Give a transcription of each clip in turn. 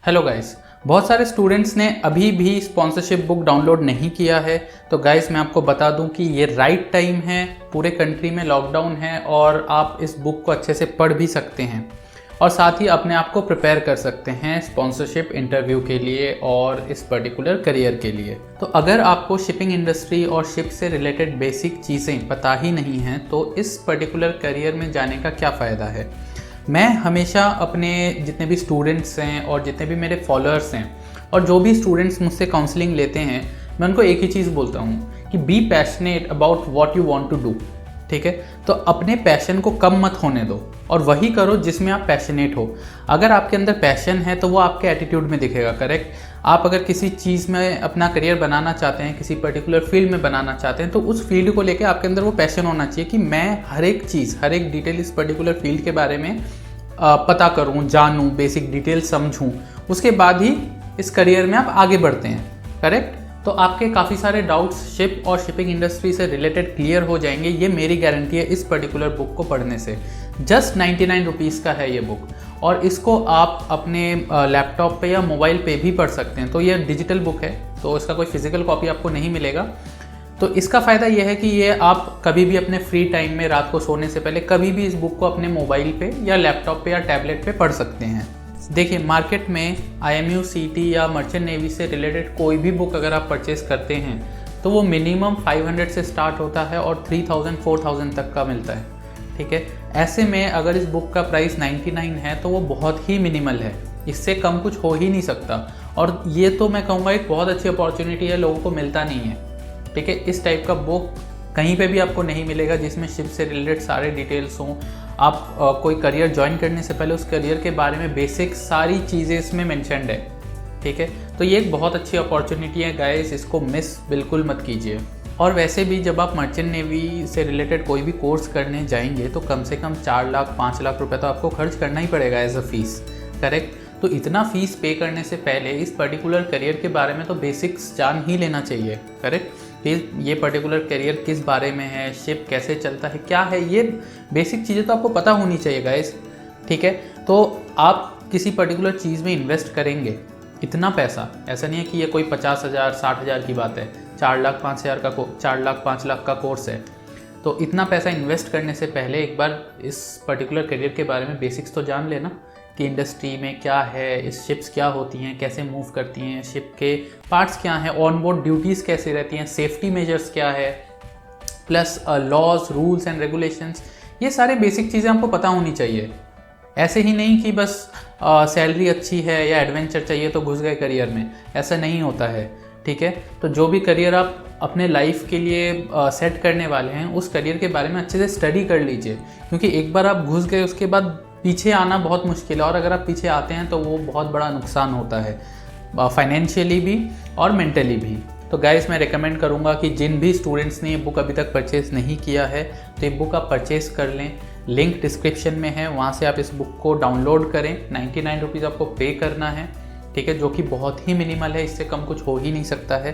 Hello guys, बहुत सारे students ने अभी भी स्पॉन्सरशिप बुक डाउनलोड नहीं किया है। तो गाइस मैं आपको बता दूं कि ये राइट टाइम है। पूरे कंट्री में लॉकडाउन है और आप इस बुक को अच्छे से पढ़ भी सकते हैं और साथ ही अपने आप को प्रिपेयर कर सकते हैं स्पॉन्सरशिप इंटरव्यू के लिए और इस पर्टिकुलर करियर के लिए। तो अगर आपको शिपिंग इंडस्ट्री और शिप से रिलेटेड बेसिक चीज़ें पता ही नहीं हैं तो इस पर्टिकुलर करियर में जाने का क्या फ़ायदा है। मैं हमेशा अपने जितने भी स्टूडेंट्स हैं और जितने भी मेरे फॉलोअर्स हैं और जो भी स्टूडेंट्स मुझसे काउंसलिंग लेते हैं, मैं उनको एक ही चीज़ बोलता हूँ कि be passionate about what you want to do. ठीक है, तो अपने पैशन को कम मत होने दो और वही करो जिसमें आप पैशनेट हो। अगर आपके अंदर पैशन है तो वो आपके एटीट्यूड में दिखेगा। करेक्ट, आप अगर किसी चीज़ में अपना करियर बनाना चाहते हैं, किसी पर्टिकुलर फील्ड में बनाना चाहते हैं, तो उस फील्ड को लेकर आपके अंदर वो पैशन होना चाहिए कि मैं हर एक चीज़, हर एक डिटेल इस पर्टिकुलर फील्ड के बारे में पता करूं, जानूं, बेसिक डिटेल समझूं, उसके बाद ही इस करियर में आप आगे बढ़ते हैं। करेक्ट, तो आपके काफ़ी सारे डाउट्स शिप और शिपिंग इंडस्ट्री से रिलेटेड क्लियर हो जाएंगे। ये मेरी गारंटी है इस पर्टिकुलर बुक को पढ़ने से। जस्ट 99 रुपीज़ का है ये बुक और इसको आप अपने लैपटॉप पे या मोबाइल पे भी पढ़ सकते हैं। तो ये डिजिटल बुक है, तो इसका कोई फिजिकल कॉपी आपको नहीं मिलेगा। तो इसका फ़ायदा यह है कि ये आप कभी भी अपने फ्री टाइम में रात को सोने से पहले कभी भी इस बुक को अपने मोबाइल पे या लैपटॉप पे या टैबलेट पे पढ़ सकते हैं। देखिए, मार्केट में IMU CT या मर्चेंट नेवी से रिलेटेड कोई भी बुक अगर आप परचेस करते हैं तो वो मिनिमम 500 से स्टार्ट होता है और 3000 4000 तक का मिलता है। ठीक है, ऐसे में अगर इस बुक का प्राइस 99 है तो वो बहुत ही मिनिमल है, इससे कम कुछ हो ही नहीं सकता। और ये तो मैं कहूँगा एक बहुत अच्छी अपॉर्चुनिटी है, लोगों को मिलता नहीं है। ठीक है, इस टाइप का बुक कहीं पे भी आपको नहीं मिलेगा जिसमें शिप से रिलेटेड सारे डिटेल्स हों। आप कोई करियर ज्वाइन करने से पहले उस करियर के बारे में बेसिक सारी चीज़ें इसमें मेंशन्ड है। ठीक है, तो ये एक बहुत अच्छी अपॉर्चुनिटी है गाइस, इसको मिस बिल्कुल मत कीजिए। और वैसे भी जब आप मर्चेंट नेवी से रिलेटेड कोई भी कोर्स करने जाएंगे तो कम से कम 4 लाख 5 लाख रुपए तो आपको खर्च करना ही पड़ेगा एज अ फीस। करेक्ट, तो इतना फीस पे करने से पहले इस पर्टिकुलर करियर के बारे में तो बेसिक्स जान ही लेना चाहिए। करेक्ट, फिर ये पर्टिकुलर करियर किस बारे में है, शिप कैसे चलता है, क्या है, ये बेसिक चीज़ें तो आपको पता होनी चाहिए गाइस। ठीक है, तो आप किसी पर्टिकुलर चीज़ में इन्वेस्ट करेंगे इतना पैसा, ऐसा नहीं है कि ये कोई 50,000 60,000 की बात है। 4 लाख 5 लाख का कोर्स है, तो इतना पैसा इन्वेस्ट करने से पहले एक बार इस पर्टिकुलर करियर के बारे में बेसिक्स तो जान लेना कि इंडस्ट्री में क्या है, इस शिप्स क्या होती हैं, कैसे मूव करती हैं, शिप के पार्ट्स क्या हैं, ऑन बोर्ड ड्यूटीज़ कैसे रहती हैं, सेफ्टी मेजर्स क्या है, plus laws rules and regulations, ये सारे बेसिक चीज़ें आपको पता होनी चाहिए। ऐसे ही नहीं कि बस सैलरी अच्छी है या एडवेंचर चाहिए तो घुस गए करियर में, ऐसा नहीं होता है। ठीक है, तो जो भी करियर आप अपने लाइफ के लिए सेट करने वाले हैं उस करियर के बारे में अच्छे से स्टडी कर लीजिए, क्योंकि एक बार आप घुस गए उसके बाद पीछे आना बहुत मुश्किल है और अगर आप पीछे आते हैं तो वो बहुत बड़ा नुकसान होता है, फाइनेंशियली भी और मेंटली भी। तो गाइस मैं रेकमेंड करूँगा कि जिन भी स्टूडेंट्स ने ये बुक अभी तक परचेज़ नहीं किया है तो ये बुक आप परचेज़ कर लें। लिंक डिस्क्रिप्शन में है, वहाँ से आप इस बुक को डाउनलोड करें। 99 रुपीज़ आपको पे करना है। ठीक है, जो कि बहुत ही मिनिमल है, इससे कम कुछ हो ही नहीं सकता है।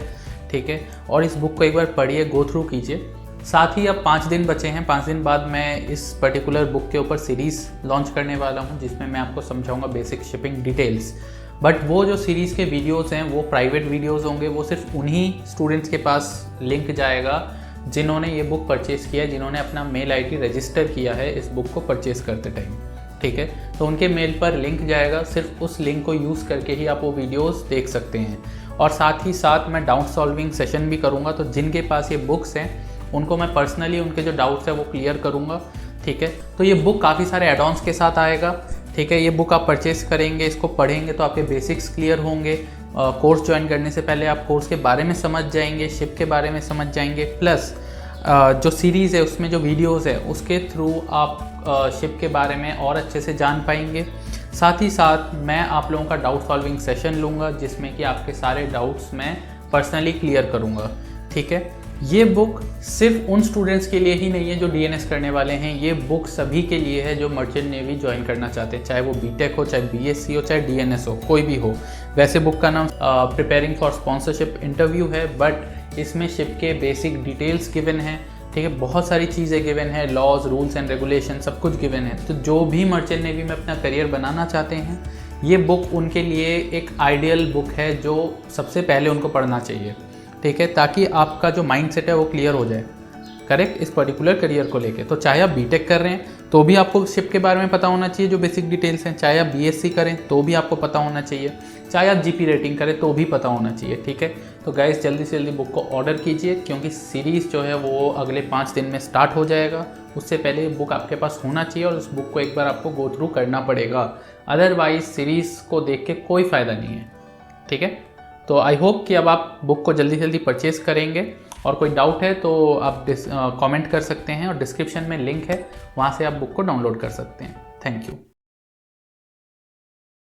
ठीक है, और इस बुक को एक बार पढ़िए, गो थ्रू कीजिए। साथ ही अब 5 दिन बचे हैं, 5 दिन बाद मैं इस पर्टिकुलर बुक के ऊपर सीरीज़ लॉन्च करने वाला हूं जिसमें मैं आपको समझाऊंगा बेसिक शिपिंग डिटेल्स। बट वो जो सीरीज़ के वीडियोस हैं वो प्राइवेट वीडियोस होंगे, वो सिर्फ उन्हीं स्टूडेंट्स के पास लिंक जाएगा जिन्होंने ये बुक परचेज़ किया है, जिन्होंने अपना मेल ID रजिस्टर किया है इस बुक को परचेज़ करते टाइम। ठीक है, तो उनके मेल पर लिंक जाएगा, सिर्फ उस लिंक को यूज़ करके ही आप वो वीडियोस देख सकते हैं। और साथ ही साथ मैं डाउट सॉल्विंग सेशन भी करूँगा, तो जिनके पास ये बुक्स हैं उनको मैं पर्सनली उनके जो डाउट्स हैं वो क्लियर करूँगा। ठीक है, तो ये बुक काफ़ी सारे एड-ऑन्स के साथ आएगा। ठीक है, ये बुक आप परचेस करेंगे, इसको पढ़ेंगे तो आपके बेसिक्स क्लियर होंगे। कोर्स ज्वाइन करने से पहले आप कोर्स के बारे में समझ जाएंगे, शिप के बारे में समझ जाएंगे, प्लस जो सीरीज़ है उसमें जो वीडियोज़ है उसके थ्रू आप शिप के बारे में और अच्छे से जान पाएंगे। साथ ही साथ मैं आप लोगों का डाउट सॉल्विंग सेशन लूँगा जिसमें कि आपके सारे डाउट्स मैं पर्सनली क्लियर करूँगा। ठीक है, ये बुक सिर्फ उन स्टूडेंट्स के लिए ही नहीं है जो DNS करने वाले हैं, ये बुक सभी के लिए है जो मर्चेंट नेवी ज्वाइन करना चाहते हैं, चाहे वो BTech हो, चाहे BSc हो, चाहे DNS हो, कोई भी हो। वैसे बुक का नाम प्रिपेयरिंग फॉर स्पॉन्सरशिप इंटरव्यू है, बट इसमें शिप के बेसिक डिटेल्स गिवन हैं। ठीक है, बहुत सारी चीज़ें गिवन है, लॉज रूल्स एंड रेगुलेशन सब कुछ गिवन है। तो जो भी मर्चेंट नेवी में अपना करियर बनाना चाहते हैं ये बुक उनके लिए एक आइडियल बुक है जो सबसे पहले उनको पढ़ना चाहिए, ठीक है, ताकि आपका जो माइंड सेट है वो क्लियर हो जाए, करेक्ट, इस पर्टिकुलर करियर को लेके। तो चाहे आप बीटेक कर रहे हैं तो भी आपको शिप के बारे में पता होना चाहिए, जो बेसिक डिटेल्स हैं। चाहे आप बीएससी करें तो भी आपको पता होना चाहिए। चाहे आप जीपी रेटिंग करें तो भी पता होना चाहिए, ठीक है। तो गाइस जल्दी से जल्दी बुक को ऑर्डर कीजिए, क्योंकि सीरीज़ जो है वो अगले 5 दिन में स्टार्ट हो जाएगा। उससे पहले बुक आपके पास होना चाहिए और उस बुक को एक बार आपको गो थ्रू करना पड़ेगा, अदरवाइज सीरीज़ को देख के कोई फ़ायदा नहीं है, ठीक है। तो आई होप कि अब आप बुक को जल्दी से जल्दी परचेज करेंगे, और कोई डाउट है तो आप कमेंट कर सकते हैं, और डिस्क्रिप्शन में लिंक है, वहाँ से आप बुक को डाउनलोड कर सकते हैं। Thank you.